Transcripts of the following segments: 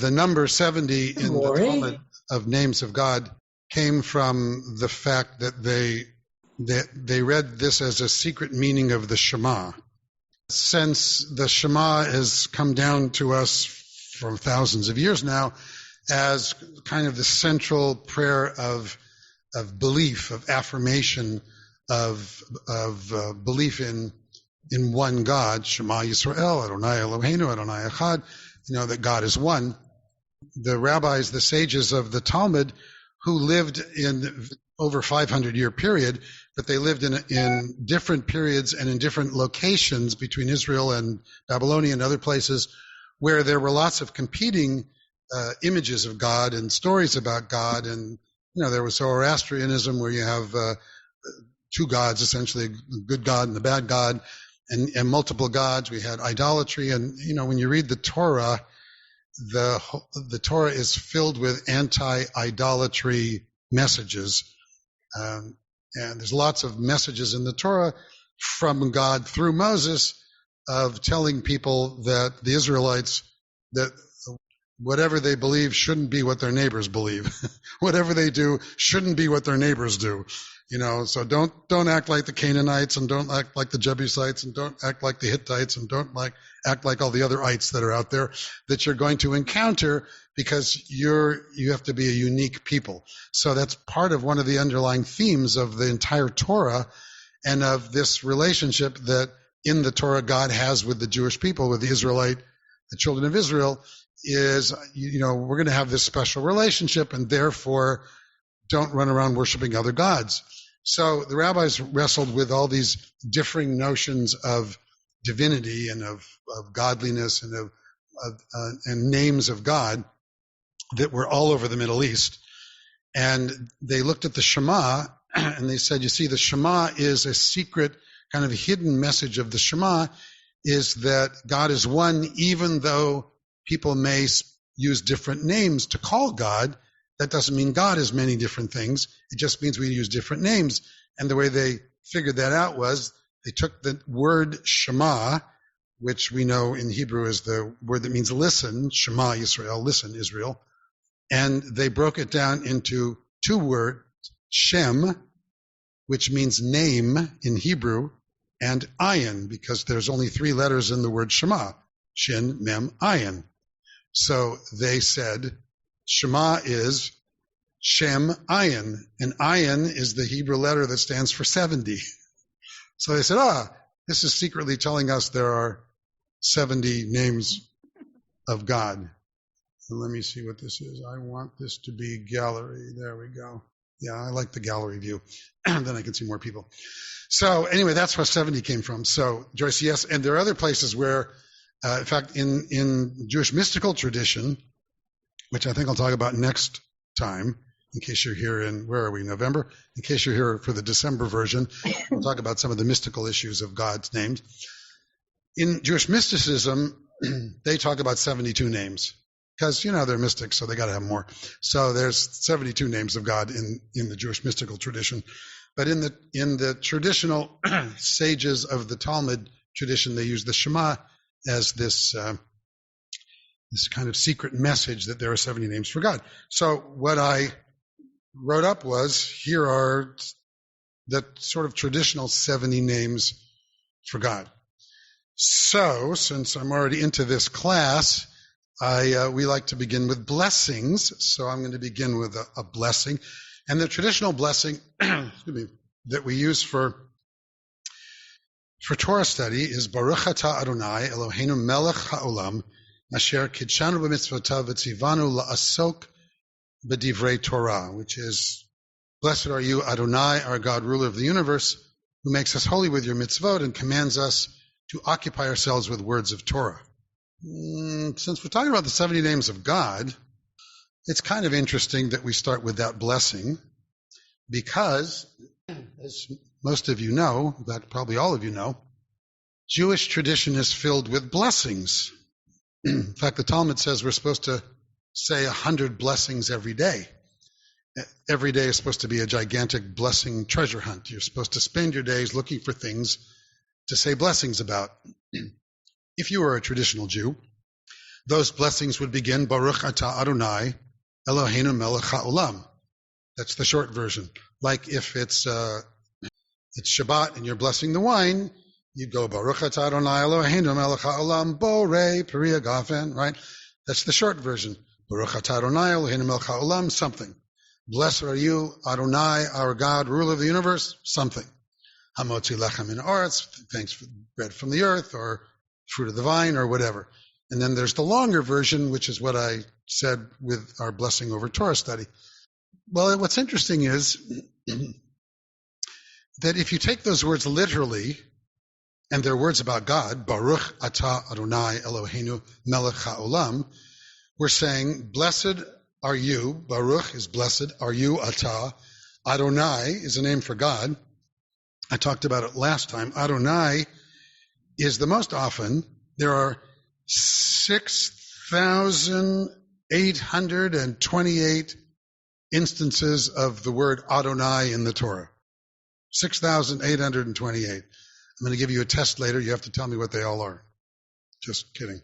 The number 70 in the Talmud of Names of God came from the fact that they read this as a secret meaning of the Shema. Since the Shema has come down to us for thousands of years now as kind of the central prayer of belief, of affirmation, of belief in one God, Shema Yisrael, Adonai Eloheinu, Adonai Echad, that God is one. The rabbis, the sages of the Talmud, who lived in over 500-year period, but they lived in different periods and in different locations between Israel and Babylonia and other places where there were lots of competing images of God and stories about God. And, there was Zoroastrianism where you have two gods, essentially, the good God and the bad God, and multiple gods. We had idolatry. And, when you read the Torah, the Torah is filled with anti-idolatry messages. And there's lots of messages in the Torah from God through Moses of telling people that the Israelites, that whatever they believe shouldn't be what their neighbors believe. Whatever they do shouldn't be what their neighbors do. So don't act like the Canaanites, and don't act like the Jebusites, and don't act like the Hittites, and don't act like all the other ites that are out there that you're going to encounter, because you have to be a unique people. So that's part of one of the underlying themes of the entire Torah and of this relationship that in the Torah God has with the Jewish people, with the children of Israel, is, we're going to have this special relationship, and therefore don't run around worshiping other gods. So the rabbis wrestled with all these differing notions of divinity and of godliness and and names of God that were all over the Middle East. And they looked at the Shema and they said, you see, the Shema is a secret kind of hidden message of the Shema, is that God is one, even though people may use different names to call God. That doesn't mean God is many different things. It just means we use different names. And the way they figured that out was they took the word Shema, which we know in Hebrew is the word that means listen, Shema Yisrael, listen Israel. And they broke it down into two words, Shem, which means name in Hebrew, and Ayin, because there's only three letters in the word Shema, Shin, Mem, Ayin. So they said, Shema is Shem Ayin, and Ayin is the Hebrew letter that stands for 70. So they said, this is secretly telling us there are 70 names of God. And let me see what this is. I want this to be gallery. There we go. Yeah, I like the gallery view. Then I can see more people. So anyway, that's where 70 came from. So Joyce, yes, and there are other places where, in fact, in Jewish mystical tradition, which I think I'll talk about next time, in case you're here in, where are we, November? In case you're here for the December version, we'll talk about some of the mystical issues of God's names. In Jewish mysticism, they talk about 72 names, because, they're mystics, so they got to have more. So there's 72 names of God in the Jewish mystical tradition. But in the traditional sages of the Talmud tradition, they use the Shema as this kind of secret message that there are 70 names for God. So what I wrote up was, here are the sort of traditional 70 names for God. So since I'm already into this class, we like to begin with blessings. So I'm going to begin with a blessing. And the traditional blessing that we use for Torah study is Baruch Atah Adonai Eloheinu Melech HaOlam Asher Kidshanu b'mitzvotav v'tzivanu la'asok b'divrei Torah, which is, blessed are you, Adonai, our God, ruler of the universe, who makes us holy with your mitzvot and commands us to occupy ourselves with words of Torah. Since we're talking about the 70 names of God, it's kind of interesting that we start with that blessing, because, as most of you know, in fact, probably all of you know, Jewish tradition is filled with blessings. In fact, the Talmud says we're supposed to say 100 blessings every day. Every day is supposed to be a gigantic blessing treasure hunt. You're supposed to spend your days looking for things to say blessings about. If you were a traditional Jew, those blessings would begin, Baruch atah Adonai, Eloheinu melech ha'olam. That's the short version. Like if it's Shabbat and you're blessing the wine, you'd go Baruch atah Adonai Eloheinu melech ha'olam borei peri hagafen, right? That's the short version. Baruch atah Adonai Eloheinu melech ha'olam, something. Blessed are you, Adonai, our God, ruler of the universe, something. Hamotzi lechem min haaretz, thanks for bread from the earth, or fruit of the vine, or whatever. And then there's the longer version, which is what I said with our blessing over Torah study. Well, what's interesting is that if you take those words literally, and they're words about God, Baruch atah Adonai Eloheinu melech ha'olam, we're saying, blessed are you, Baruch is blessed, are you atah, Adonai is a name for God. I talked about it last time. Adonai is the most often. There are 6,828 instances of the word Adonai in the Torah. 6,828. I'm going to give you a test later. You have to tell me what they all are. Just kidding.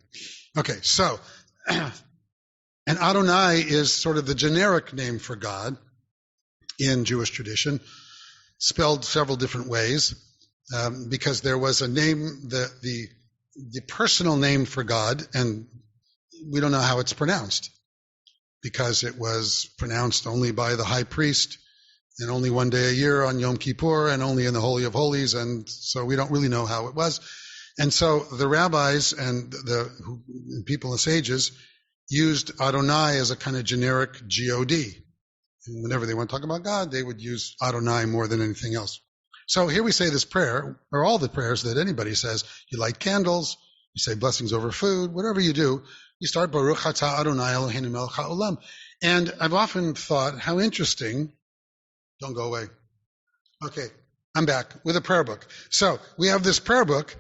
Okay, so, and Adonai is sort of the generic name for God in Jewish tradition, spelled several different ways, because there was a name, the personal name for God, and we don't know how it's pronounced, because it was pronounced only by the high priest, and only one day a year on Yom Kippur, and only in the Holy of Holies, and so we don't really know how it was. And so the rabbis and the people, the sages, used Adonai as a kind of generic G-O-D. And whenever they want to talk about God, they would use Adonai more than anything else. So here we say this prayer, or all the prayers that anybody says. You light candles, you say blessings over food, whatever you do, you start Baruch atah Adonai Eloheinu melech ha'olam. And I've often thought how interesting. Don't go away. Okay, I'm back with a prayer book. So we have this prayer book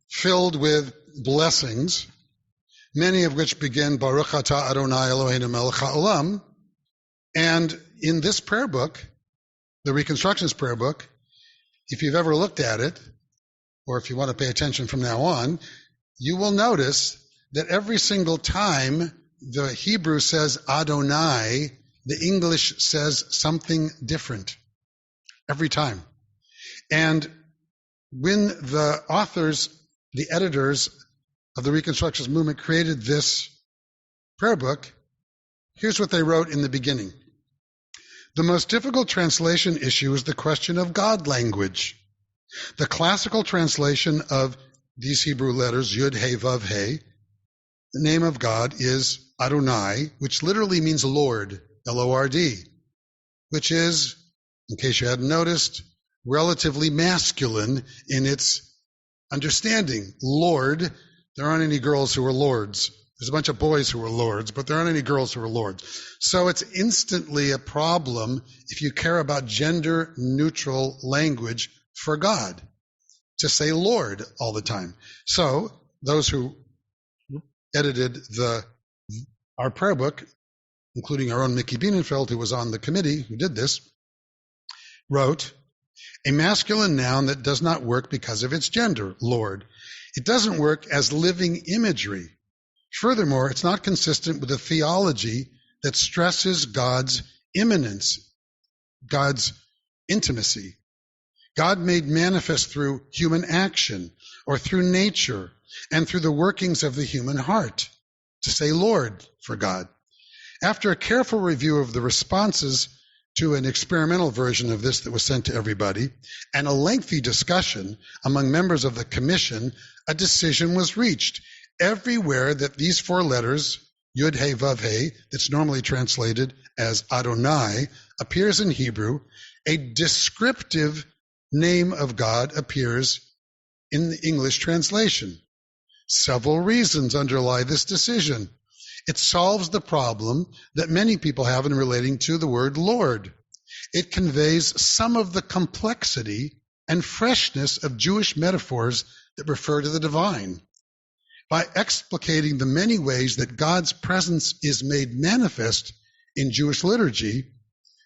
filled with blessings, many of which begin Baruch atah Adonai Eloheinu melech ha'olam. And in this prayer book, the Reconstructions prayer book, if you've ever looked at it, or if you want to pay attention from now on, you will notice that every single time the Hebrew says Adonai, the English says something different. Every time. And when the authors, the editors of the Reconstructions movement created this prayer book, here's what they wrote in the beginning. The most difficult translation issue is the question of God language. The classical translation of these Hebrew letters, Yud, He, Vav, He, the name of God is Adonai, which literally means Lord, L-O-R-D, which is, in case you hadn't noticed, relatively masculine in its understanding. Lord, there aren't any girls who are lords. There's a bunch of boys who are lords, but there aren't any girls who are lords. So it's instantly a problem if you care about gender-neutral language for God, to say Lord all the time. So those who edited our prayer book, including our own Mickey Bienenfeld, who was on the committee who did this, wrote, a masculine noun that does not work because of its gender, Lord. It doesn't work as living imagery. Furthermore, it's not consistent with a theology that stresses God's immanence, God's intimacy. God made manifest through human action or through nature and through the workings of the human heart, to say Lord for God. After a careful review of the responses to an experimental version of this that was sent to everybody, and a lengthy discussion among members of the commission, a decision was reached. Everywhere that these four letters, Yud, He, Vav, He, that's normally translated as Adonai, appears in Hebrew, a descriptive name of God appears in the English translation. Several reasons underlie this decision. It solves the problem that many people have in relating to the word Lord. It conveys some of the complexity and freshness of Jewish metaphors that refer to the divine. By explicating the many ways that God's presence is made manifest in Jewish liturgy,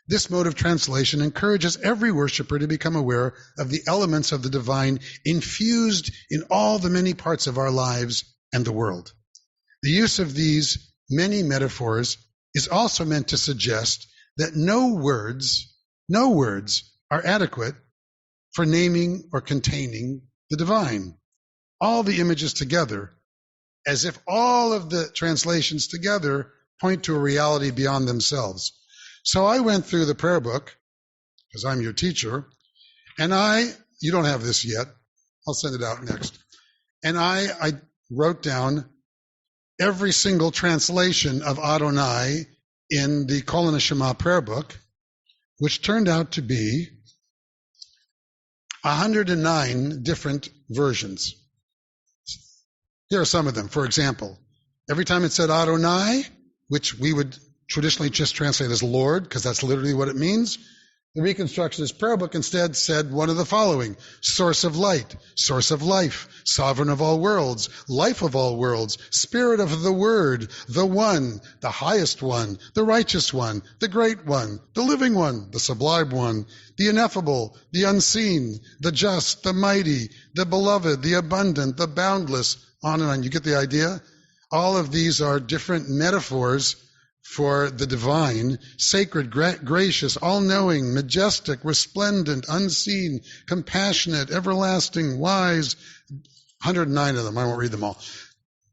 this mode of translation encourages every worshiper to become aware of the elements of the divine infused in all the many parts of our lives and the world. The use of these many metaphors is also meant to suggest that no words are adequate for naming or containing the divine. All the images together, as if all of the translations together point to a reality beyond themselves. So I went through the prayer book, because I'm your teacher, and you don't have this yet, I'll send it out next, and I wrote down every single translation of Adonai in the Ha-Neshama prayer book, which turned out to be 109 different versions. Here are some of them. For example, every time it said Adonai, which we would traditionally just translate as Lord, because that's literally what it means, the Reconstructionist prayer book instead said one of the following: source of light, source of life, sovereign of all worlds, life of all worlds, spirit of the word, the one, the highest one, the righteous one, the great one, the living one, the sublime one, the ineffable, the unseen, the just, the mighty, the beloved, the abundant, the boundless, on and on. You get the idea? All of these are different metaphors for the divine, sacred, gracious, all-knowing, majestic, resplendent, unseen, compassionate, everlasting, wise. 109 of them. I won't read them all,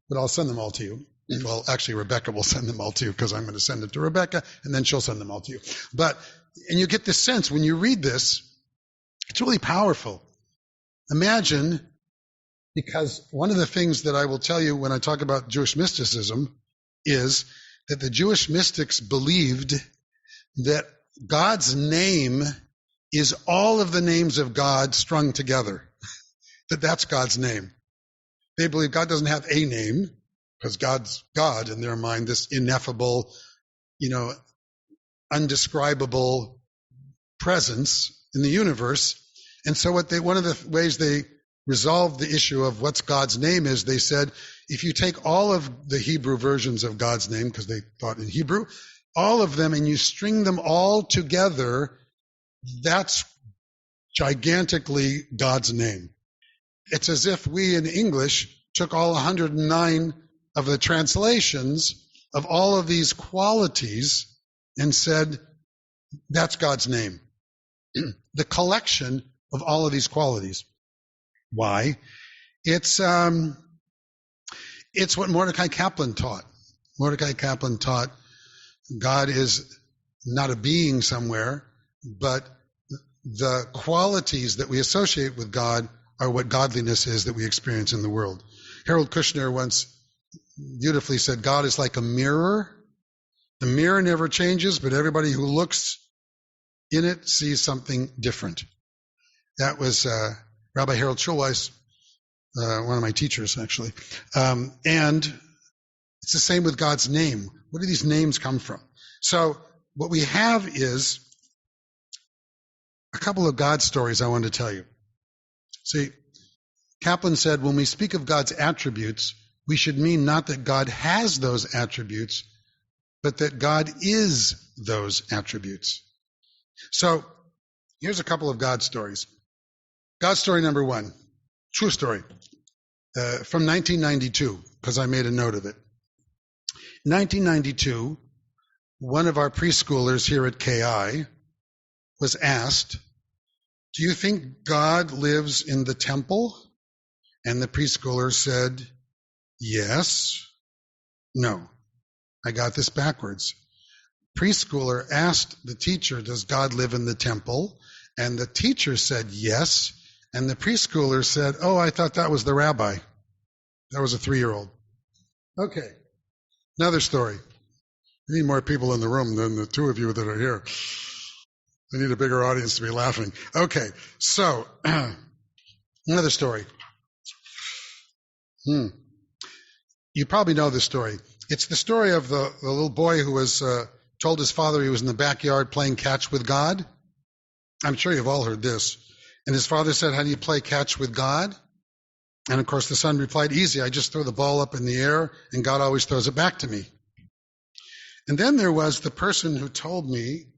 but I'll send them all to you. Well, actually, Rebecca will send them all to you, because I'm going to send it to Rebecca, and then she'll send them all to you. And you get this sense when you read this, it's really powerful. Imagine, because one of the things that I will tell you when I talk about Jewish mysticism is that the Jewish mystics believed that God's name is all of the names of God strung together, that's God's name. They believe God doesn't have a name, because God's God in their mind, this ineffable, undescribable presence in the universe. And so one of the ways they resolved the issue of what's God's name is, they said, if you take all of the Hebrew versions of God's name, because they thought in Hebrew, all of them, and you string them all together, that's gigantically God's name. It's as if we in English took all 109 of the translations of all of these qualities and said, that's God's name. The collection of all of these qualities. Why? It's what Mordecai Kaplan taught. Mordecai Kaplan taught God is not a being somewhere, but the qualities that we associate with God are what godliness is that we experience in the world. Harold Kushner once beautifully said, God is like a mirror. The mirror never changes, but everybody who looks in it sees something different. That was Rabbi Harold Schulweis, one of my teachers, actually. And it's the same with God's name. Where do these names come from? So what we have is a couple of God stories I want to tell you. See, Kaplan said, when we speak of God's attributes, we should mean not that God has those attributes, but that God is those attributes. So here's a couple of God stories. God story number one, true story, from 1992, because I made a note of it. In 1992, one of our preschoolers here at KI was asked, do you think God lives in the temple? And the preschooler said, yes. No, I got this backwards. Preschooler asked the teacher, does God live in the temple? And the teacher said, yes. And the preschooler said, oh, I thought that was the rabbi. That was a 3-year-old. Okay, another story. We need more people in the room than the two of you that are here. I need a bigger audience to be laughing. Okay, so another story. You probably know this story. It's the story of the little boy who was told his father he was in the backyard playing catch with God. I'm sure you've all heard this. And his father said, how do you play catch with God? And of course the son replied, easy, I just throw the ball up in the air and God always throws it back to me. And then there was the person who told me,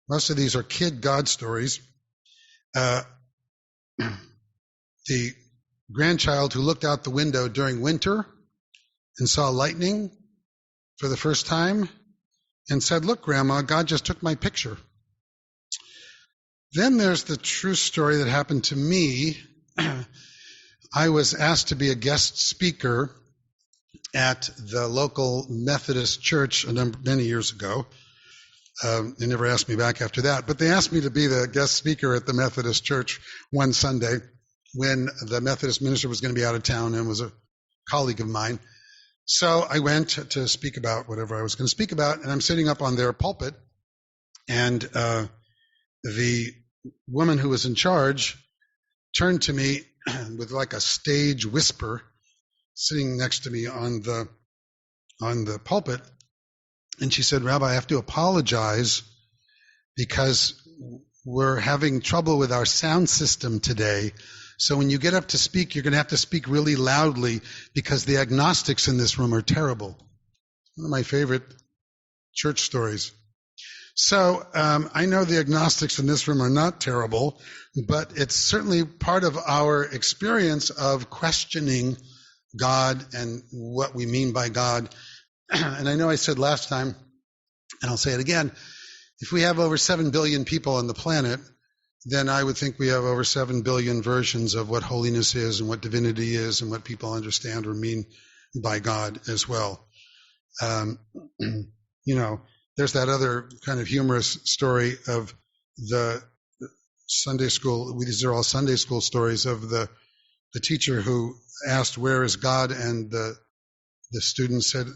most of these are kid God stories, the grandchild who looked out the window during winter and saw lightning for the first time and said, "Look, Grandma, God just took my picture." Then there's the true story that happened to me. I was asked to be a guest speaker at the local Methodist church many years ago. They never asked me back after that, but they asked me to be the guest speaker at the Methodist church one Sunday when the Methodist minister was going to be out of town and was a colleague of mine. So I went to speak about whatever I was going to speak about, and I'm sitting up on their pulpit, and the woman who was in charge turned to me with like a stage whisper, sitting next to me on the pulpit, and she said, "Rabbi, I have to apologize because we're having trouble with our sound system today. So when you get up to speak, you're going to have to speak really loudly because the agnostics in this room are terrible." One of my favorite church stories. So I know the agnostics in this room are not terrible, but it's certainly part of our experience of questioning God and what we mean by God. And I know I said last time, and I'll say it again, if we have over 7 billion people on the planet, then I would think we have over 7 billion versions of what holiness is and what divinity is and what people understand or mean by God as well. There's that other kind of humorous story of the Sunday school. These are all Sunday school stories of the teacher who asked, "Where is God?" And the student said,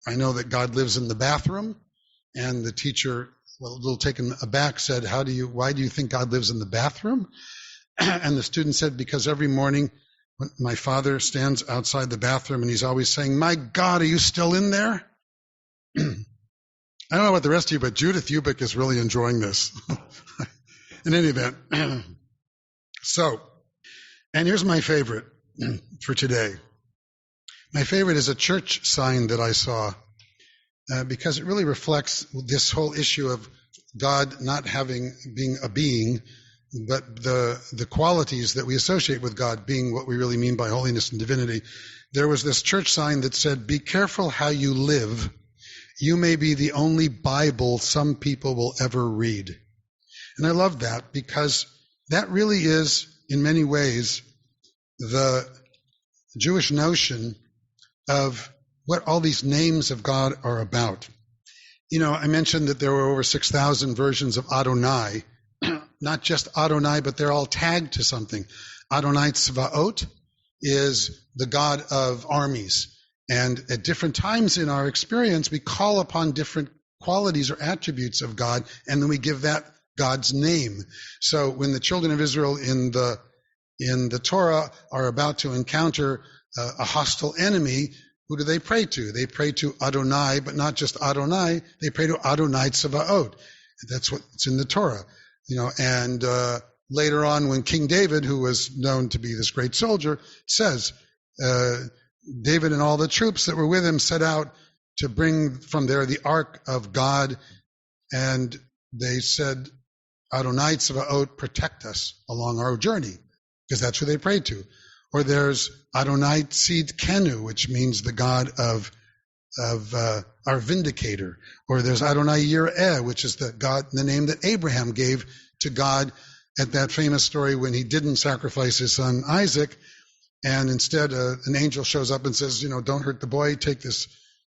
I know that God lives in the bathroom. And the teacher, a little taken aback, said, why do you think God lives in the bathroom? And the student said, "Because every morning when my father stands outside the bathroom and he's always saying, 'My God, are you still in there?'" I don't know about the rest of you, but Judith Ubik is really enjoying this. In any event. And here's my favorite for today. My favorite is a church sign that I saw because it really reflects this whole issue of God not being a being, but the qualities that we associate with God being what we really mean by holiness and divinity. There was this church sign that said, "Be careful how you live. You may be the only Bible some people will ever read." And I love that because that really is, in many ways, the Jewish notion of what all these names of God are about. I mentioned that there were over 6,000 versions of Adonai. Not just Adonai, but they're all tagged to something. Adonai Tzvaot is the God of armies. And at different times in our experience, we call upon different qualities or attributes of God, and then we give that God's name. So when the children of Israel in the Torah are about to encounter a hostile enemy, who do they pray to? They pray to Adonai, but not just Adonai. They pray to Adonai Tzvaot. That's what's in the Torah. And later on, when King David, who was known to be this great soldier, says, David and all the troops that were with him set out to bring from there the ark of God, and they said, Adonai Tzvaot, protect us along our journey, because that's who they prayed to. Or there's Adonai Tzidkenu, which means the God of our vindicator. Or there's Adonai Yireh, which is the name that Abraham gave to God at that famous story when he didn't sacrifice his son Isaac, and instead an angel shows up and says, don't hurt the boy, take this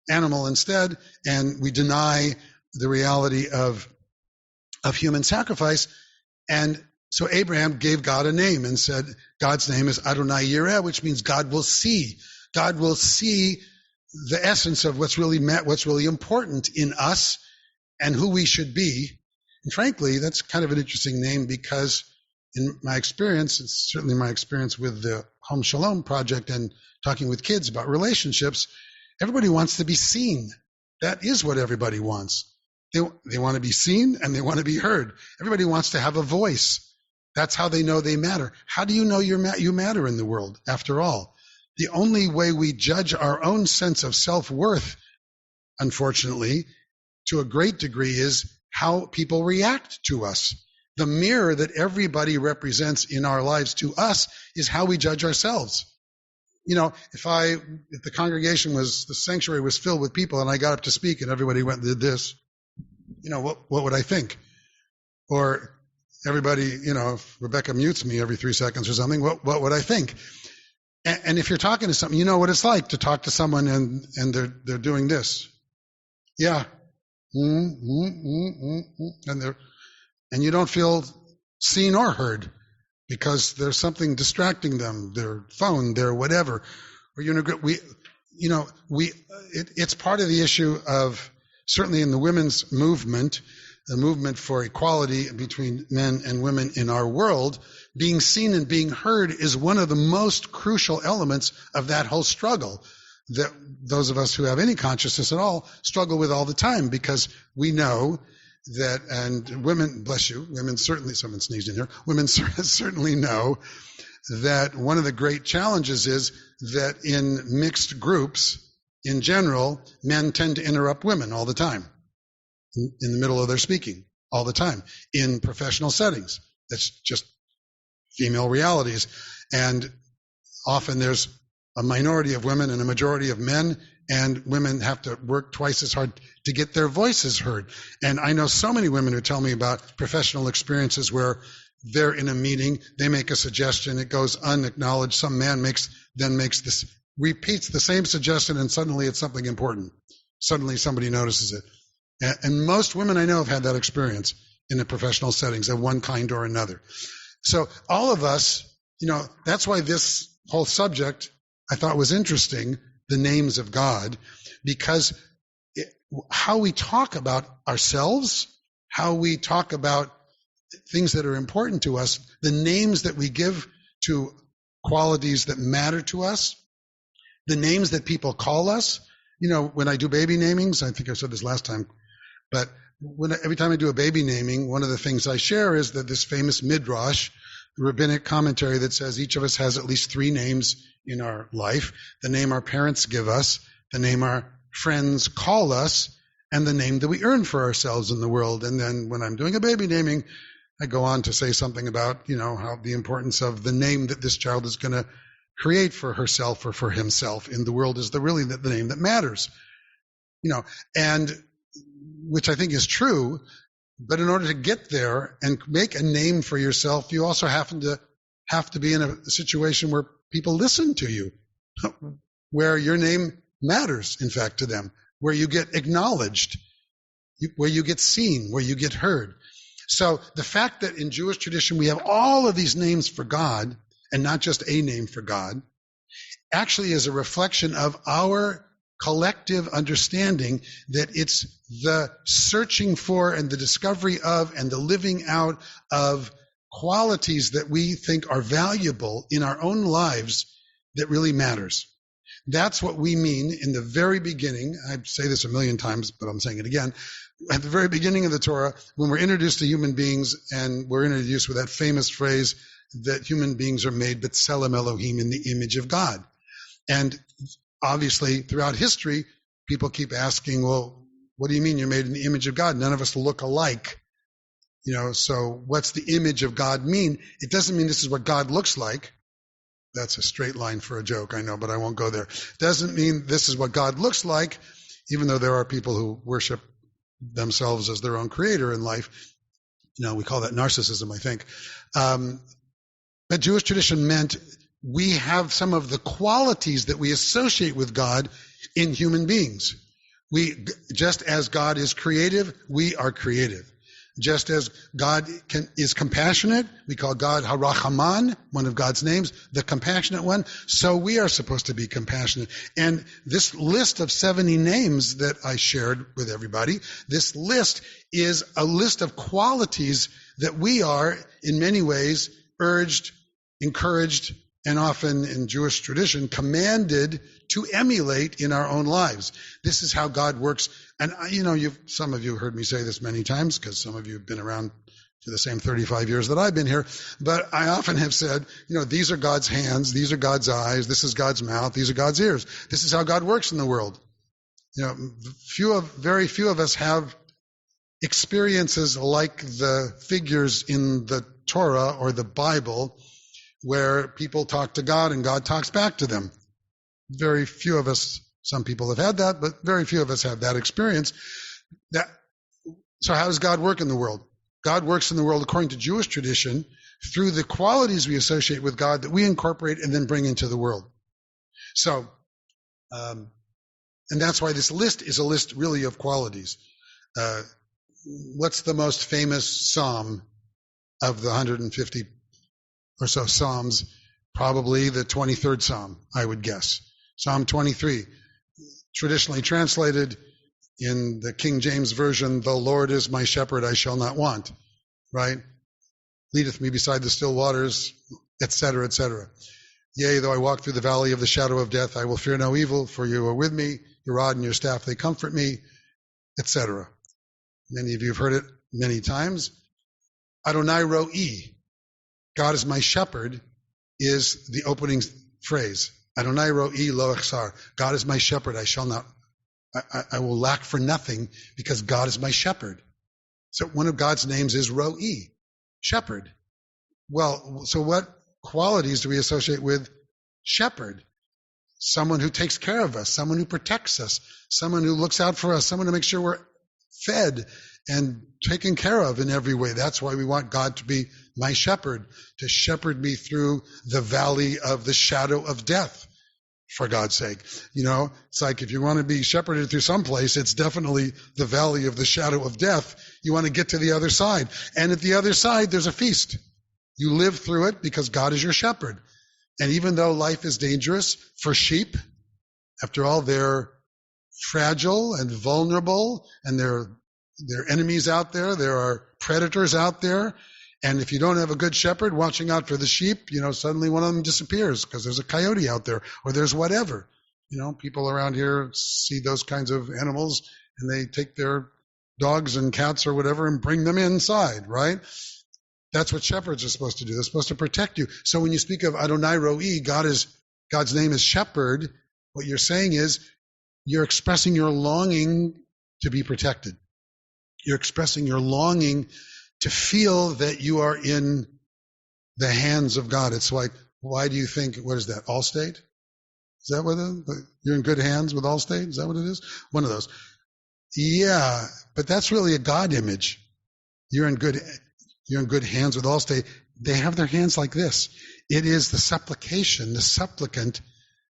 animal instead, and we deny the reality of human sacrifice. And so Abraham gave God a name and said, God's name is Adonai Yireh, which means God will see. God will see the essence of what's really important in us and who we should be. And frankly, that's kind of an interesting name because in my experience, it's certainly my experience with the Home Shalom Project and talking with kids about relationships, everybody wants to be seen. That is what everybody wants. They want to be seen and they want to be heard. Everybody wants to have a voice. That's how they know they matter. How do you know you matter in the world, after all? The only way we judge our own sense of self-worth, unfortunately, to a great degree, is how people react to us. The mirror that everybody represents in our lives to us is how we judge ourselves. if the congregation the sanctuary was filled with people and I got up to speak and everybody went and did this, what would I think? Or everybody, if Rebecca mutes me every 3 seconds or something, what would I think? And if you're talking to someone, you know what it's like to talk to someone and they're doing this. Yeah. And you don't feel seen or heard because there's something distracting them, their phone, their whatever. Or it's part of the issue of, certainly in the women's movement, the movement for equality between men and women in our world, being seen and being heard is one of the most crucial elements of that whole struggle that those of us who have any consciousness at all struggle with all the time, because we know that, and women, bless you, women certainly, someone sneezed in here, women certainly know that one of the great challenges is that in mixed groups, in general, men tend to interrupt women all the time, in the middle of their speaking, all the time, in professional settings. That's just female realities. And often there's a minority of women and a majority of men, and women have to work twice as hard to get their voices heard. And I know so many women who tell me about professional experiences where they're in a meeting, they make a suggestion, it goes unacknowledged, some man repeats the same suggestion, and suddenly it's something important. Suddenly somebody notices it. And most women I know have had that experience in the professional settings of one kind or another. So all of us, that's why this whole subject I thought was interesting, the names of God, because how we talk about ourselves, how we talk about things that are important to us, the names that we give to qualities that matter to us, the names that people call us. When I do baby namings, I think I said this last time, but every time I do a baby naming, one of the things I share is that this famous midrash, the rabbinic commentary that says each of us has at least 3 names in our life: the name our parents give us, the name our friends call us, and the name that we earn for ourselves in the world. And then when I'm doing a baby naming, I go on to say something about, how the importance of the name that this child is going to create for herself or for himself in the world is the name that matters. And which I think is true, but in order to get there and make a name for yourself, you also have to be in a situation where people listen to you, where your name matters, in fact, to them, where you get acknowledged, where you get seen, where you get heard. So the fact that in Jewish tradition we have all of these names for God, and not just a name for God, actually is a reflection of our collective understanding that it's the searching for and the discovery of and the living out of qualities that we think are valuable in our own lives that really matters. That's what we mean in the very beginning. I say this a million times, but I'm saying it again. At the very beginning of the Torah, when we're introduced to human beings, and we're introduced with that famous phrase that human beings are made b'tselem Elohim, in the image of God. And obviously, throughout history, people keep asking, well, what do you mean you're made in the image of God? None of us look alike. So what's the image of God mean? It doesn't mean this is what God looks like. That's a straight line for a joke, I know, but I won't go there. Doesn't mean this is what God looks like, even though there are people who worship themselves as their own creator in life. We call that narcissism, I think. But Jewish tradition meant we have some of the qualities that we associate with God in human beings. Just as God is creative, we are creative. Just as God is compassionate, we call God Harachaman, one of God's names, the compassionate one. So we are supposed to be compassionate. And this list of 70 names that I shared with everybody, this list is a list of qualities that we are, in many ways, urged, encouraged, and often in Jewish tradition, commanded to emulate in our own lives. This is how God works. And, some of you heard me say this many times, because some of you have been around for the same 35 years that I've been here. But I often have said, these are God's hands, these are God's eyes, this is God's mouth, these are God's ears. This is how God works in the world. Very few of us have experiences like the figures in the Torah or the Bible, where people talk to God and God talks back to them. very few of us, some people have had that, but very few of us have that experience. So how does God work in the world? God works in the world according to Jewish tradition through the qualities we associate with God that we incorporate and then bring into the world. So, and that's why this list is a list really of qualities. What's the most famous psalm of the 150 or so psalms? Probably the 23rd psalm, I would guess. Psalm 23, traditionally translated in the King James Version, "The Lord is my shepherd, I shall not want," right? "Leadeth me beside the still waters," etc., etc. "Yea, though I walk through the valley of the shadow of death, I will fear no evil, for you are with me. Your rod and your staff, they comfort me," etc. Many of you have heard it many times. Adonai Ro'i, God is my shepherd, is the opening phrase. Adonai Ro'i lo echsar. God is my shepherd, I shall not, I will lack for nothing because God is my shepherd. So one of God's names is Ro'i, shepherd. Well, so what qualities do we associate with shepherd? Someone who takes care of us, someone who protects us, someone who looks out for us, someone to make sure we're fed and taken care of in every way. That's why we want God to be my shepherd, to shepherd me through the valley of the shadow of death, for God's sake. You know, it's like if you want to be shepherded through some place, it's definitely the valley of the shadow of death. You want to get to the other side. And at the other side, there's a feast. You live through it because God is your shepherd. And even though life is dangerous for sheep, after all, they're fragile and vulnerable, and there are enemies out there. There are predators out there. And if you don't have a good shepherd watching out for the sheep, you know, suddenly one of them disappears because there's a coyote out there or there's whatever. You know, people around here see those kinds of animals and they take their dogs and cats or whatever and bring them inside, right? That's what shepherds are supposed to do. They're supposed to protect you. So when you speak of Adonai Ro'i, God's name is shepherd, what you're saying is you're expressing your longing to be protected. You're expressing your longing to feel that you are in the hands of God. It's like, why do you think, what is that, Allstate? Is that what it is? You're in good hands with Allstate? Is that what it is? One of those. Yeah, but that's really a God image. You're in good hands with Allstate. They have their hands like this. It is the supplication, the supplicant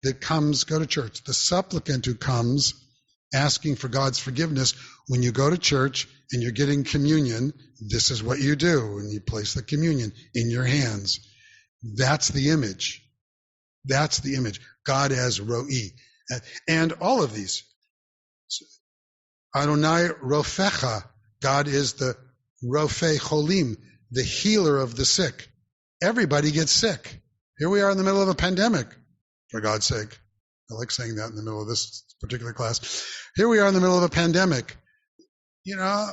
that comes, go to church, the supplicant who comes asking for God's forgiveness. When you go to church and you're getting communion, this is what you do, and you place the communion in your hands. That's the image. That's the image. God as Ro'i. And all of these. Adonai Rofecha. God is the Rofei Cholim, the healer of the sick. Everybody gets sick. Here we are in the middle of a pandemic, for God's sake. I like saying that in the middle of this particular class. Here we are in the middle of a pandemic. You know,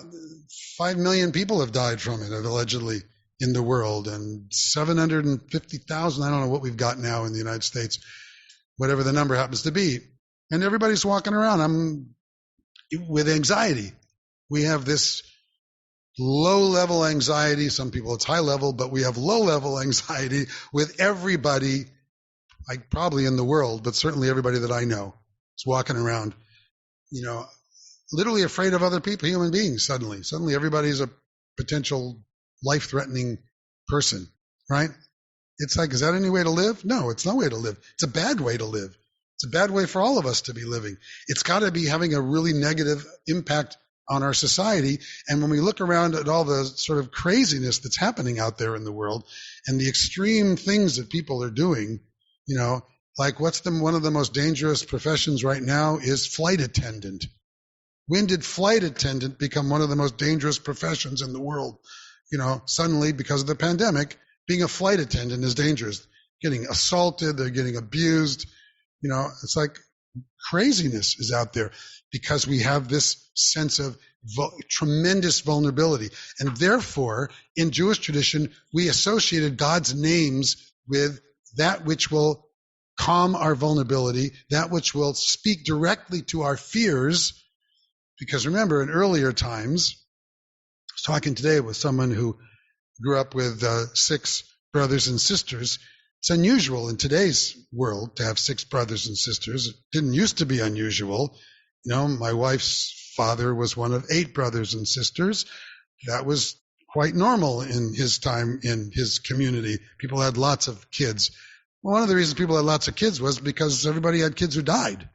5 million people have died from it, allegedly, in the world, and 750,000, I don't know what we've got now in the United States, whatever the number happens to be. And everybody's walking around with anxiety. We have this low-level anxiety. Some people it's high-level, but we have low-level anxiety with everybody, like probably in the world, but certainly everybody that I know is walking around, you know, literally afraid of other people, human beings, suddenly. Suddenly everybody's a potential life-threatening person, right? It's like, is that any way to live? No, it's no way to live. It's a bad way to live. It's a bad way for all of us to be living. It's got to be having a really negative impact on our society. And when we look around at all the sort of craziness that's happening out there in the world and the extreme things that people are doing, you know, like one of the most dangerous professions right now is flight attendant. When did flight attendant become one of the most dangerous professions in the world? You know, suddenly, because of the pandemic, being a flight attendant is dangerous. Getting assaulted, they're getting abused. You know, it's like craziness is out there because we have this sense of tremendous vulnerability. And therefore, in Jewish tradition, we associated God's names with that which will calm our vulnerability, that which will speak directly to our fears. Because remember, in earlier times, I was talking today with someone who grew up with 6 brothers and sisters. It's unusual in today's world to have 6 brothers and sisters. It didn't used to be unusual. My wife's father was one of 8 brothers and sisters. That was quite normal in his time, in his community. People had lots of kids. Well, one of the reasons people had lots of kids was because everybody had kids who died,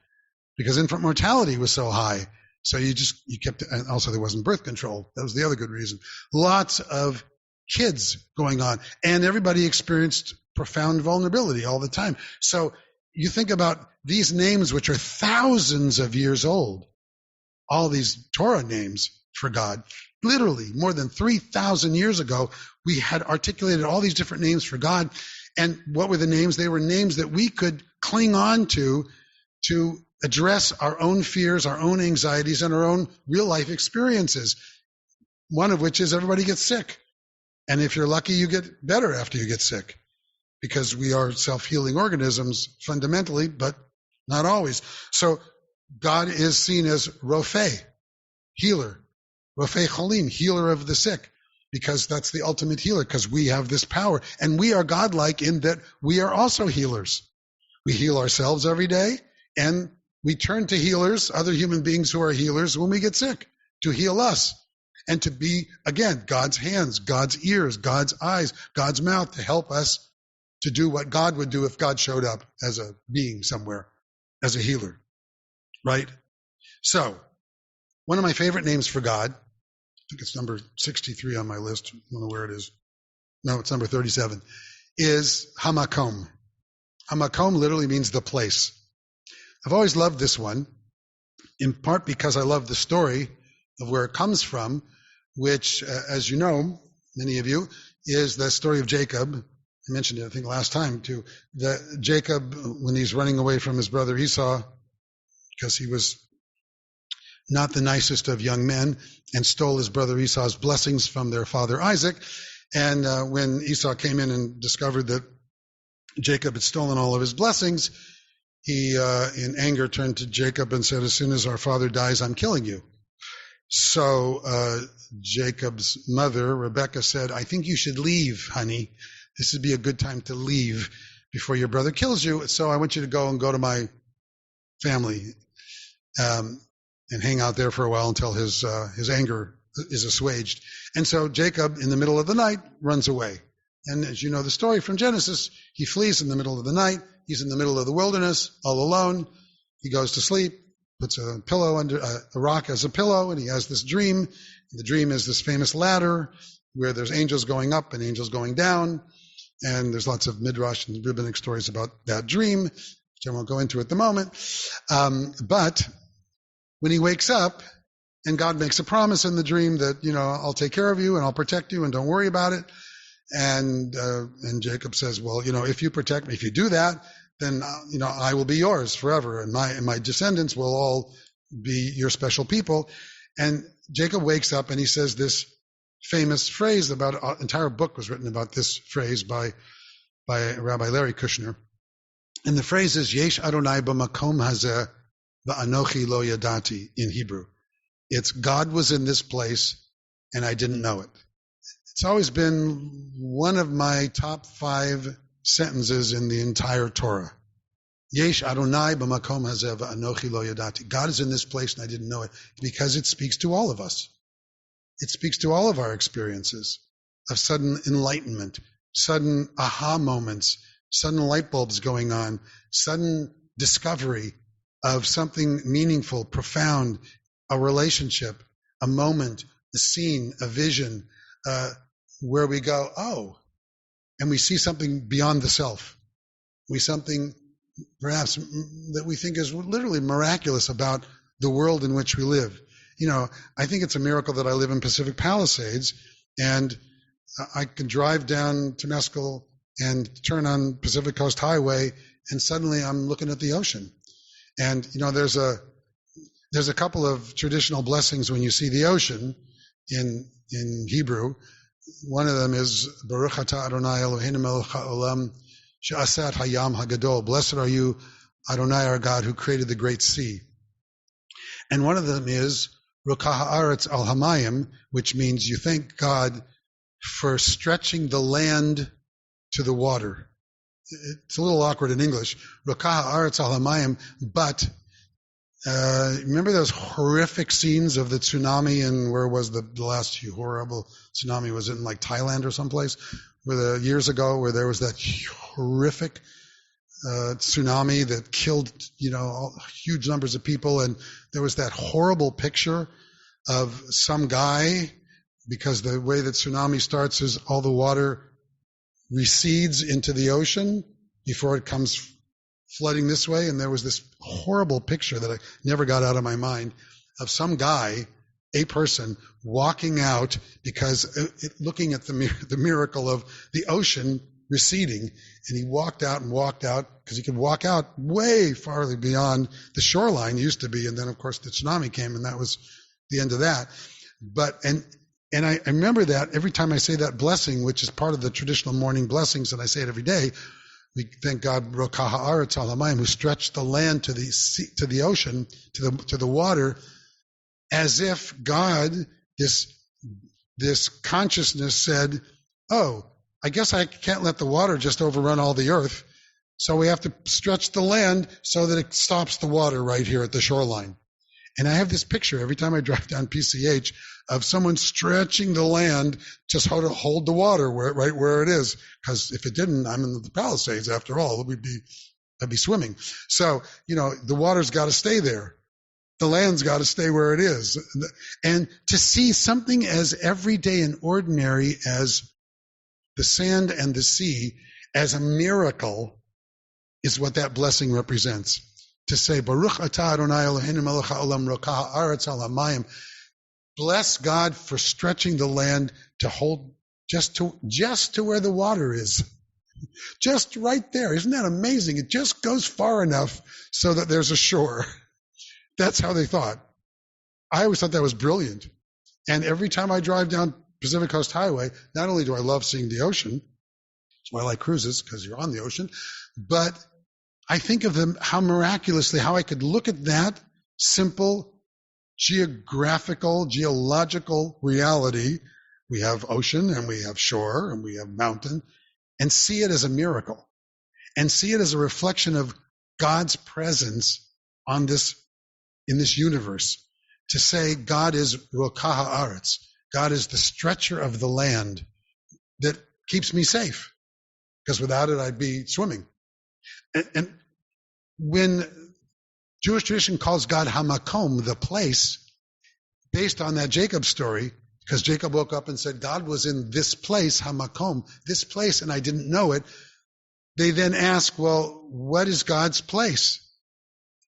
because infant mortality was so high. So you kept, and also there wasn't birth control. That was the other good reason. Lots of kids going on, and everybody experienced profound vulnerability all the time. So you think about these names, which are thousands of years old, all these Torah names for God. Literally, more than 3,000 years ago, we had articulated all these different names for God. And what were the names? They were names that we could cling on to address our own fears, our own anxieties, and our own real-life experiences, one of which is everybody gets sick. And if you're lucky, you get better after you get sick, because we are self-healing organisms fundamentally, but not always. So God is seen as Rofei, healer, Rofei Cholim, healer of the sick, because that's the ultimate healer, because we have this power. And we are godlike in that we are also healers. We heal ourselves every day, and we turn to healers, other human beings who are healers, when we get sick, to heal us. And to be, again, God's hands, God's ears, God's eyes, God's mouth to help us to do what God would do if God showed up as a being somewhere, as a healer, right? So, one of my favorite names for God, I think it's number 63 on my list, I don't know where it is. No, it's number 37, is Hamakom. Hamakom literally means the place. I've always loved this one, in part because I love the story of where it comes from, which, as you know, many of you, is the story of Jacob. I mentioned it, I think, last time, too. That Jacob, when he's running away from his brother Esau, because he was not the nicest of young men, and stole his brother Esau's blessings from their father Isaac. And when Esau came in and discovered that Jacob had stolen all of his blessings, he, in anger, turned to Jacob and said, "As soon as our father dies, I'm killing you." So Jacob's mother, Rebecca, said, "I think you should leave, honey. This would be a good time to leave before your brother kills you. So I want you to go to my family and hang out there for a while until his anger is assuaged." And so Jacob, in the middle of the night, runs away. And as you know the story from Genesis, he flees in the middle of the night. He's in the middle of the wilderness, all alone. He goes to sleep, puts a pillow under a rock as a pillow, and he has this dream. The dream is this famous ladder where there's angels going up and angels going down. And there's lots of midrash and rabbinic stories about that dream, which I won't go into at the moment. But when he wakes up, and God makes a promise in the dream that, I'll take care of you and I'll protect you and don't worry about it. And Jacob says, well, if you protect me, if you do that, then, I will be yours forever. And my descendants will all be your special people. And Jacob wakes up and he says this famous phrase about, an entire book was written about this phrase by Rabbi Larry Kushner. And the phrase is, Yesh Adonai b'makom hazeh v'anochi lo yadati in Hebrew. It's God was in this place and I didn't know it. It's always been one of my top 5 sentences in the entire Torah. Yesh Adonai b'makom hazeh v'anochi lo yadati. God is in this place and I didn't know it, because it speaks to all of us. It speaks to all of our experiences of sudden enlightenment, sudden aha moments, sudden light bulbs going on, sudden discovery of something meaningful, profound, a relationship, a moment, a scene, a vision, where we go, oh, and we see something beyond the self. We something perhaps that we think is literally miraculous about the world in which we live. I think it's a miracle that I live in Pacific Palisades, and I can drive down to Mescal and turn on Pacific Coast Highway, and suddenly I'm looking at the ocean. And, there's a couple of traditional blessings when you see the ocean in Hebrew. One of them is Baruch atah Adonai Eloheinu melech haolam she'aseh et hayam hagadol. Blessed are you, Adonai, our God, who created the great sea. And one of them is Rokah haaretz al hamayim, which means you thank God for stretching the land to the water. it's a little awkward in English, Rokaha Aretz Al Hamayim, but remember those horrific scenes of the tsunami, and where was the last horrible tsunami? Was it in like Thailand or someplace years ago, where there was that horrific tsunami that killed, huge numbers of people, and there was that horrible picture of some guy, because the way that tsunami starts is all the water recedes into the ocean before it comes flooding this way, and there was this horrible picture that I never got out of my mind of some guy, a person, walking out because looking at the miracle of the ocean receding, and he walked out because he could walk out way farther beyond the shoreline used to be, and then of course the tsunami came, and that was the end of that. But and I remember that every time I say that blessing, which is part of the traditional morning blessings, and I say it every day. We thank God, Rokaha Haaretz Al Hamayim, who stretched the land to the sea, to the ocean, to the water, as if God, this consciousness said, "Oh, I guess I can't let the water just overrun all the earth, so we have to stretch the land so that it stops the water right here at the shoreline." And I have this picture every time I drive down PCH of someone stretching the land just how to hold the water right where it is. Because if it didn't, I'm in the Palisades after all. I'd be swimming. So, the water's got to stay there. The land's got to stay where it is. And to see something as everyday and ordinary as the sand and the sea as a miracle is what that blessing represents. To say, Baruch atah Adonai Eloheinu melech haolam rokaha haaretz al hamayim. Bless God for stretching the land to hold just to where the water is. Just right there. Isn't that amazing? It just goes far enough so that there's a shore. That's how they thought. I always thought that was brilliant. And every time I drive down Pacific Coast Highway, not only do I love seeing the ocean, that's why I like cruises, because you're on the ocean, but I think of them, how I could look at that simple geological reality. We have ocean and we have shore and we have mountain, and see it as a miracle and see it as a reflection of God's presence in this universe. To say God is Rokaha Aretz, God is the stretcher of the land that keeps me safe, because without it I'd be swimming. And when Jewish tradition calls God Hamakom, the place, based on that Jacob story, because Jacob woke up and said, God was in this place, Hamakom, this place, and I didn't know it. They then ask, well, what is God's place?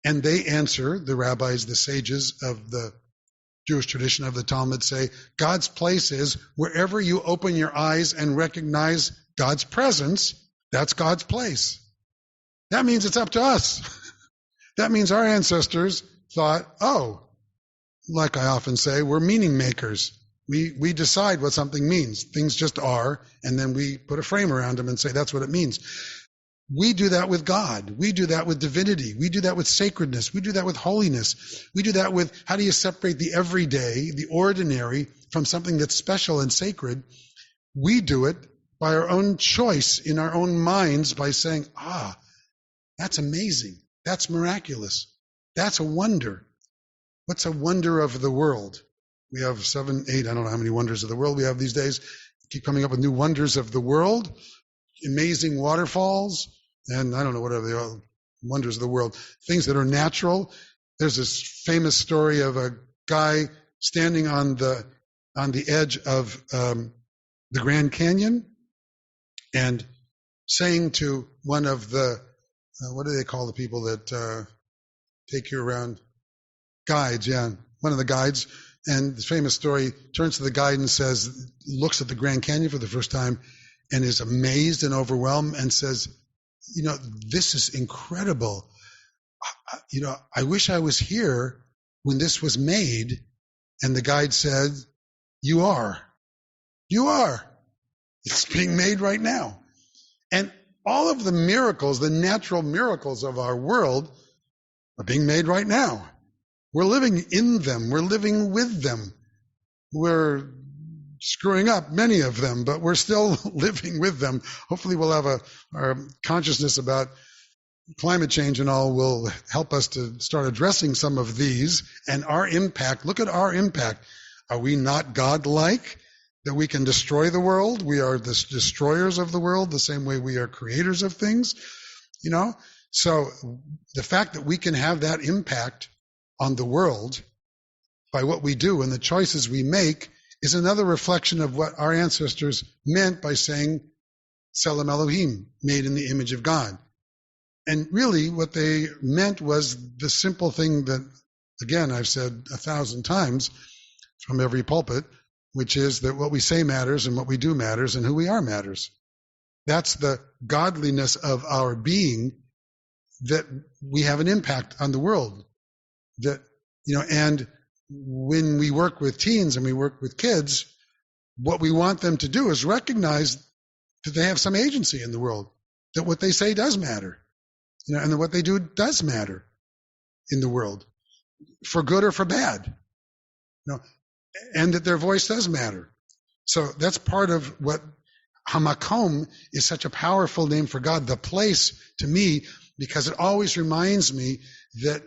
And they answer, the rabbis, the sages of the Jewish tradition of the Talmud say, God's place is wherever you open your eyes and recognize God's presence, that's God's place. That means it's up to us. That means our ancestors thought, like I often say, we're meaning makers. We decide what something means. Things just are, and then we put a frame around them and say that's what it means. We do that with God. We do that with divinity. We do that with sacredness. We do that with holiness. We do that with how do you separate the everyday, the ordinary, from something that's special and sacred. We do it by our own choice in our own minds by saying, that's amazing. That's miraculous. That's a wonder. What's a wonder of the world? We have 7, 8, I don't know how many wonders of the world we have these days. Keep coming up with new wonders of the world. Amazing waterfalls, and I don't know whatever they are, wonders of the world. Things that are natural. There's this famous story of a guy standing on the edge of the Grand Canyon and saying to one of the what do they call the people that take you around? Guides, yeah. One of the guides. And the famous story turns to the guide and says, looks at the Grand Canyon for the first time and is amazed and overwhelmed and says, this is incredible. I wish I was here when this was made. And the guide said, you are. You are. It's being made right now. And all of the miracles, the natural miracles of our world are being made right now. We're living in them. We're living with them. We're screwing up many of them, but we're still living with them. Hopefully we'll have our consciousness about climate change and all will help us to start addressing some of these and our impact. Look at our impact. Are we not God-like that we can destroy the world? We are the destroyers of the world the same way we are creators of things, So the fact that we can have that impact on the world by what we do and the choices we make is another reflection of what our ancestors meant by saying, Tselem Elohim, made in the image of God. And really what they meant was the simple thing that, again, I've said 1,000 times from every pulpit, which is that what we say matters and what we do matters and who we are matters. That's the godliness of our being, that we have an impact on the world. That, and when we work with teens and we work with kids, what we want them to do is recognize that they have some agency in the world, that what they say does matter, and that what they do does matter in the world, for good or for bad, and that their voice does matter. So that's part of what Hamakom is such a powerful name for God, the place, to me, because it always reminds me that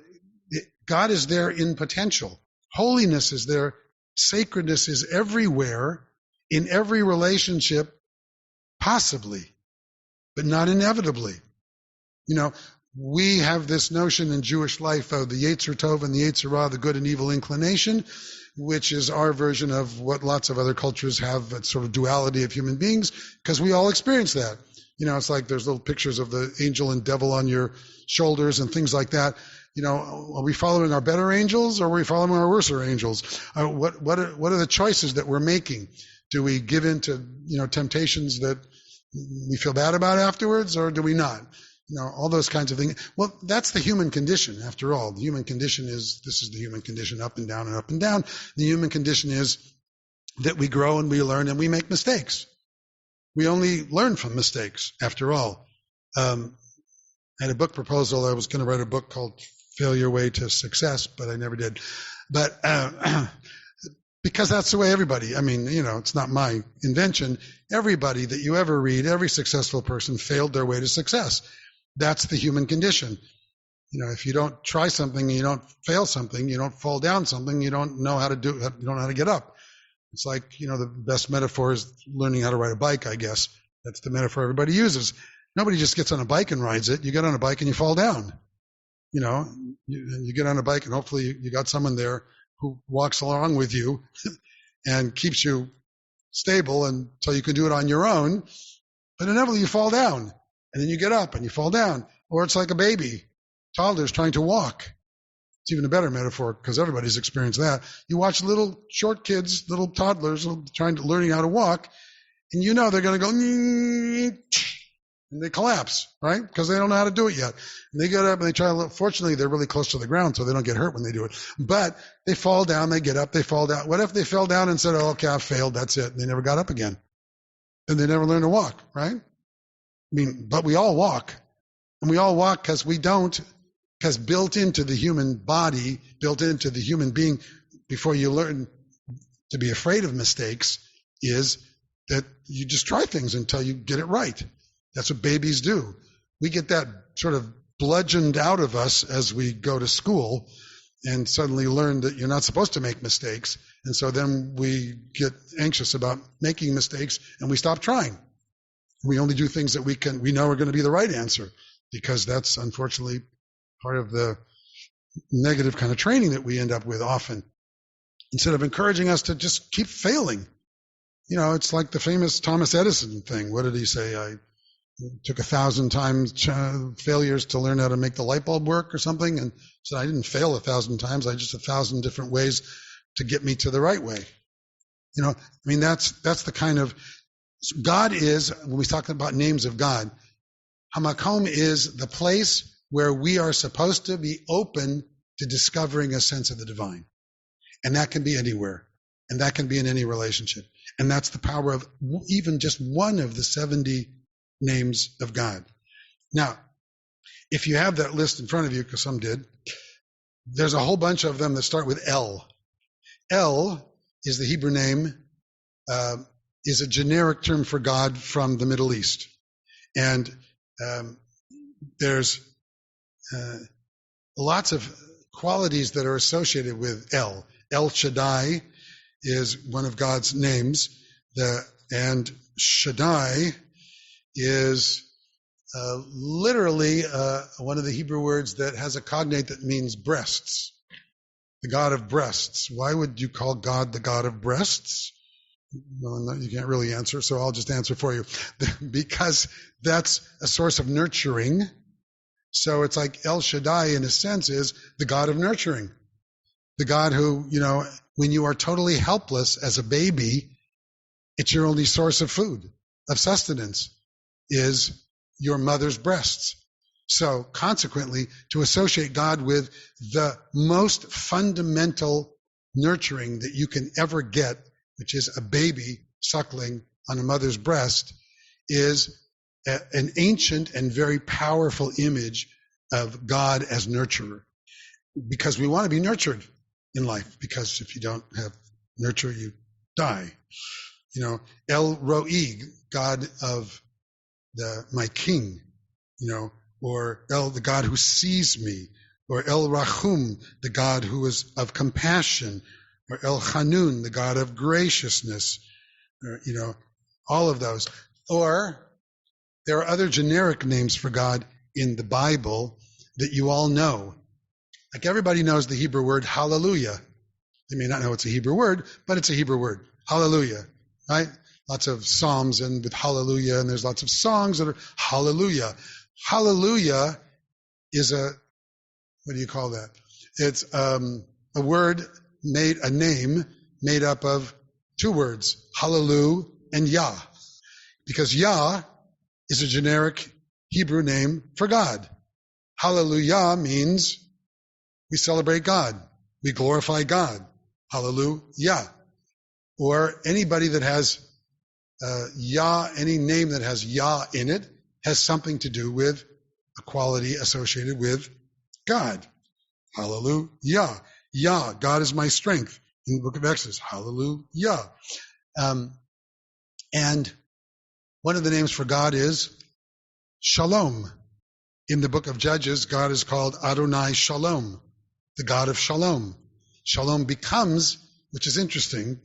God is there in potential. Holiness is there. Sacredness is everywhere, in every relationship, possibly, but not inevitably. We have this notion in Jewish life of the Yetzer Tov and the Yetzer Ra, the good and evil inclination, which is our version of what lots of other cultures have, that sort of duality of human beings, because we all experience that. It's like there's little pictures of the angel and devil on your shoulders and things like that. Are we following our better angels or are we following our worser angels? What are the choices that we're making? Do we give in to, temptations that we feel bad about afterwards, or do we not? All those kinds of things. Well, that's the human condition, after all. The human condition this is the human condition, up and down and up and down. The human condition is that we grow and we learn and we make mistakes. We only learn from mistakes, after all. I had a book proposal. I was going to write a book called Failure Way to Success, but I never did. But because that's the way everybody, it's not my invention. Everybody that you ever read, every successful person failed their way to success. That's the human condition. If you don't try something, you don't fail something, you don't fall down something, you don't know how to do it, you don't know how to get up. It's like, the best metaphor is learning how to ride a bike, I guess. That's the metaphor everybody uses. Nobody just gets on a bike and rides it. You get on a bike and you fall down. You get on a bike and hopefully you got someone there who walks along with you and keeps you stable until you can do it on your own. But inevitably you fall down and then you get up and you fall down. Or it's like a baby, toddlers trying to walk. It's even a better metaphor because everybody's experienced that. You watch little short kids, little toddlers learning how to walk, and they're going to go, and they collapse, right? Because they don't know how to do it yet. And they get up and they try to look. Fortunately, they're really close to the ground, so they don't get hurt when they do it. But they fall down, they get up, they fall down. What if they fell down and said, oh, okay, I failed, that's it, and they never got up again? And they never learned to walk, right? But we all walk. And we all walk because because built into the human body, built into the human being, before you learn to be afraid of mistakes, is that you just try things until you get it right. That's what babies do. We get that sort of bludgeoned out of us as we go to school and suddenly learn that you're not supposed to make mistakes. And so then we get anxious about making mistakes and we stop trying. We only do things that we know are going to be the right answer, because that's unfortunately part of the negative kind of training that we end up with often, instead of encouraging us to just keep failing. It's like the famous Thomas Edison thing. What did he say? I took 1,000 times failures to learn how to make the light bulb work or something. And so I didn't fail 1,000 times. I just 1,000 different ways to get me to the right way. That's the kind of God is, when we talk about names of God, Hamakom is the place where we are supposed to be open to discovering a sense of the divine. And that can be anywhere. And that can be in any relationship. And that's the power of even just one of the 70 names of God. Now, if you have that list in front of you, because some did, there's a whole bunch of them that start with El. El is the Hebrew name is a generic term for God from the Middle East. And there's lots of qualities that are associated with El. El Shaddai is one of God's names, and Shaddai is literally one of the Hebrew words that has a cognate that means breasts, the God of breasts. Why would you call God the God of breasts? Well, no, you can't really answer, so I'll just answer for you. Because that's a source of nurturing. So it's like El Shaddai, in a sense, is the God of nurturing. The God who, when you are totally helpless as a baby, it's your only source of food, of sustenance, is your mother's breasts. So consequently, to associate God with the most fundamental nurturing that you can ever get, which is a baby suckling on a mother's breast, is an ancient and very powerful image of God as nurturer. Because we want to be nurtured in life, because if you don't have nurture, you die. El Roi, God of my king, or El, the God who sees me, or El Rachum, the God who is of compassion, or El Hanun, the God of graciousness, or, all of those. Or there are other generic names for God in the Bible that you all know. Like everybody knows the Hebrew word hallelujah. They may not know it's a Hebrew word, but it's a Hebrew word. Hallelujah, right? Lots of psalms and with hallelujah, and there's lots of songs that are hallelujah. Hallelujah is what do you call that? It's a word a name made up of two words, hallelu and Yah. Because Yah is a generic Hebrew name for God. Hallelujah means we celebrate God. We glorify God. Hallelujah. Or anybody that has Yah, any name that has Yah in it, has something to do with a quality associated with God. Hallelujah. Yah, God is my strength. In the book of Exodus, hallelujah. And one of the names for God is Shalom. In the book of Judges, God is called Adonai Shalom, the God of Shalom. Shalom becomes, which is interesting,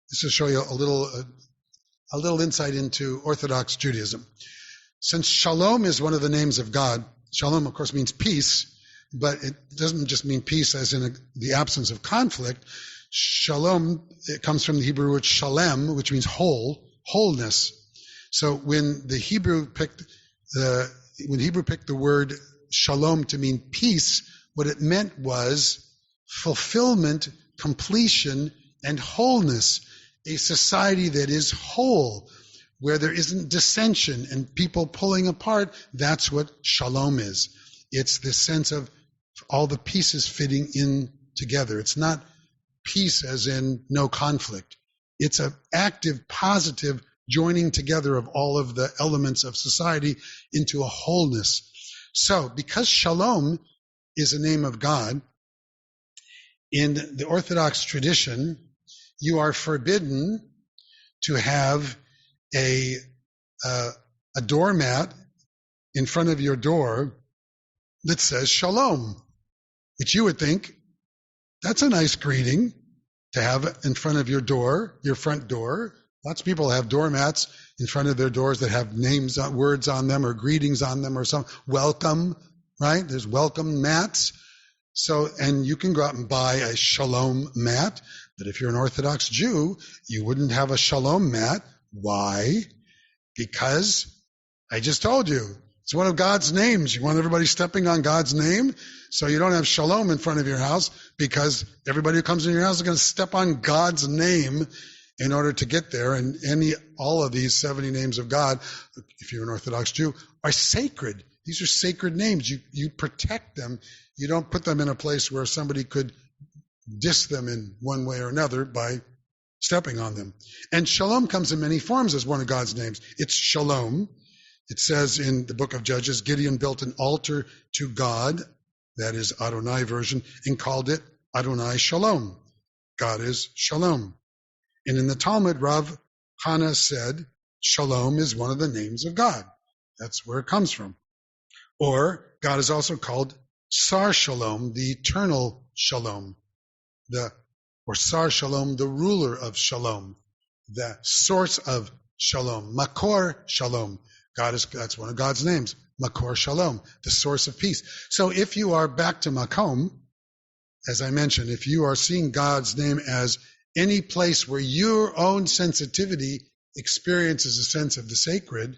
this will show you a little insight into Orthodox Judaism. Since Shalom is one of the names of God, Shalom, of course, means peace, but it doesn't just mean peace as in the absence of conflict. Shalom, it comes from the Hebrew word shalem, which means wholeness. So when Hebrew picked the word shalom to mean peace, what it meant was fulfillment, completion, and wholeness. A society that is whole, where there isn't dissension and people pulling apart. That's what shalom is. It's this sense of all the pieces fitting in together. It's not peace as in no conflict. It's an active, positive joining together of all of the elements of society into a wholeness. So, because shalom is a name of God, in the Orthodox tradition, you are forbidden to have a doormat in front of your door that says shalom, which you would think, that's a nice greeting to have in front of your door, your front door. Lots of people have doormats in front of their doors that have names, words on them, or greetings on them, or some welcome, right? There's welcome mats. So, and you can go out and buy a shalom mat, but if you're an Orthodox Jew, you wouldn't have a shalom mat. Why? Because I just told you, it's one of God's names. You want everybody stepping on God's name? So you don't have shalom in front of your house, because everybody who comes in your house is going to step on God's name in order to get there. And all of these 70 names of God, if you're an Orthodox Jew, are sacred. These are sacred names. You protect them. You don't put them in a place where somebody could diss them in one way or another by stepping on them. And shalom comes in many forms as one of God's names. It's shalom. It says in the book of Judges, Gideon built an altar to God, that is Adonai version, and called it Adonai Shalom. God is shalom. And in the Talmud, Rav Hannah said, Shalom is one of the names of God. That's where it comes from. Or God is also called Sar Shalom, the eternal Shalom, or Sar Shalom, the ruler of Shalom, the source of Shalom, Makor Shalom. That's one of God's names, Makor Shalom, the source of peace. So if you are back to Makom, as I mentioned, if you are seeing God's name as any place where your own sensitivity experiences a sense of the sacred,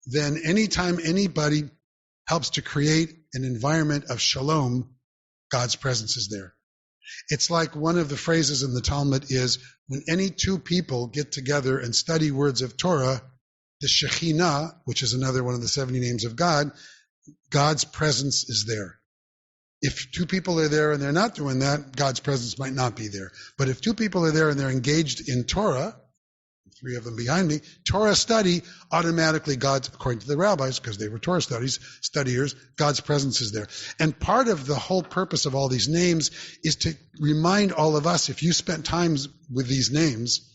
then anytime anybody helps to create an environment of shalom, God's presence is there. It's like one of the phrases in the Talmud is, when any two people get together and study words of Torah, the Shekhinah, which is another one of the 70 names of God, God's presence is there. If two people are there and they're not doing that, God's presence might not be there. But if two people are there and they're engaged in Torah, three of them behind me, Torah study, automatically God's, according to the rabbis, because they were Torah studiers, God's presence is there. And part of the whole purpose of all these names is to remind all of us, if you spent time with these names,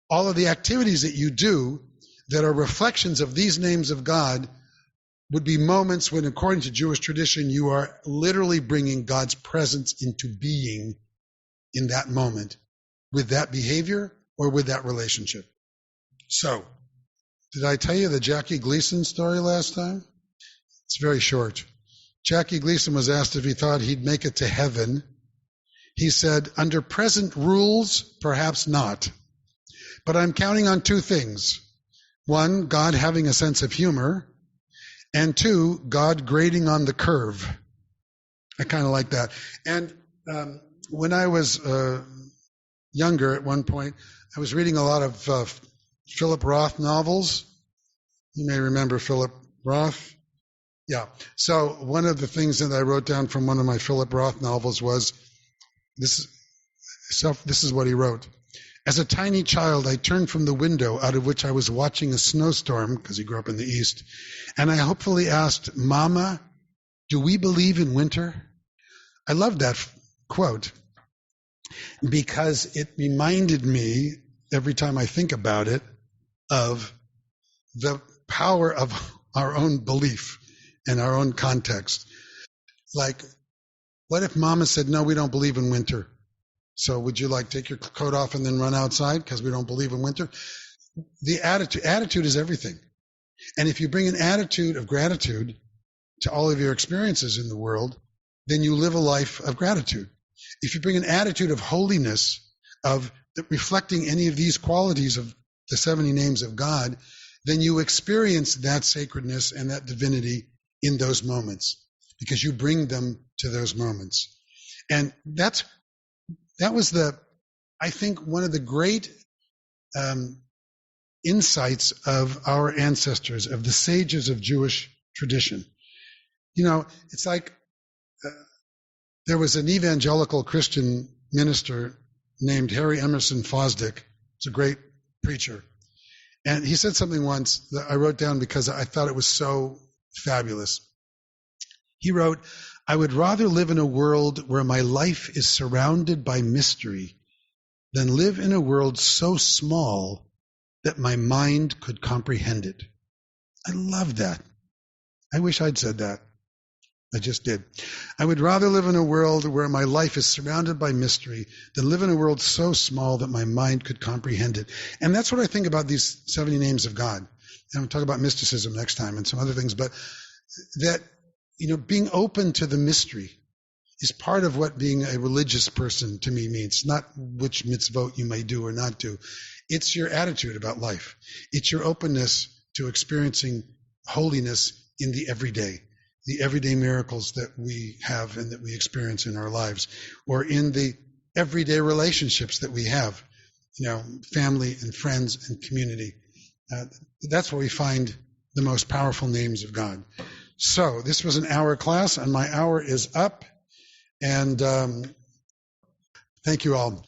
all of the activities that you do that are reflections of these names of God would be moments when, according to Jewish tradition, you are literally bringing God's presence into being in that moment with that behavior or with that relationship. So, did I tell you the Jackie Gleason story last time? It's very short. Jackie Gleason was asked if he thought he'd make it to heaven. He said, under present rules, perhaps not. But I'm counting on two things. One, God having a sense of humor. And two, God grading on the curve. I kind of like that. And when I was younger at one point, I was reading a lot of Philip Roth novels. You may remember Philip Roth. Yeah. So one of the things that I wrote down from one of my Philip Roth novels was, this is what he wrote. As a tiny child, I turned from the window out of which I was watching a snowstorm, because he grew up in the East, and I hopefully asked, Mama, do we believe in winter? I love that quote because it reminded me, every time I think about it, of the power of our own belief and our own context. Like, what if Mama said, no, we don't believe in winter? So would you take your coat off and then run outside because we don't believe in winter? The attitude is everything. And if you bring an attitude of gratitude to all of your experiences in the world, then you live a life of gratitude. If you bring an attitude of holiness, of reflecting any of these qualities of the 70 names of God, then you experience that sacredness and that divinity in those moments because you bring them to those moments. And that was I think, one of the great insights of our ancestors, of the sages of Jewish tradition. You know, it's like there was an evangelical Christian minister named Harry Emerson Fosdick. He's a great preacher. And he said something once that I wrote down because I thought it was so fabulous. He wrote, I would rather live in a world where my life is surrounded by mystery than live in a world so small that my mind could comprehend it. I love that. I wish I'd said that. I just did. I would rather live in a world where my life is surrounded by mystery than live in a world so small that my mind could comprehend it. And that's what I think about these 70 names of God. And we'll talk about mysticism next time and some other things, but that, being open to the mystery is part of what being a religious person to me means. Not which mitzvot you may do or not do. It's your attitude about life. It's your openness to experiencing holiness in the everyday miracles that we have and that we experience in our lives, or in the everyday relationships that we have, family and friends and community. That's where we find the most powerful names of God. So this was an hour class, and my hour is up. And thank you all.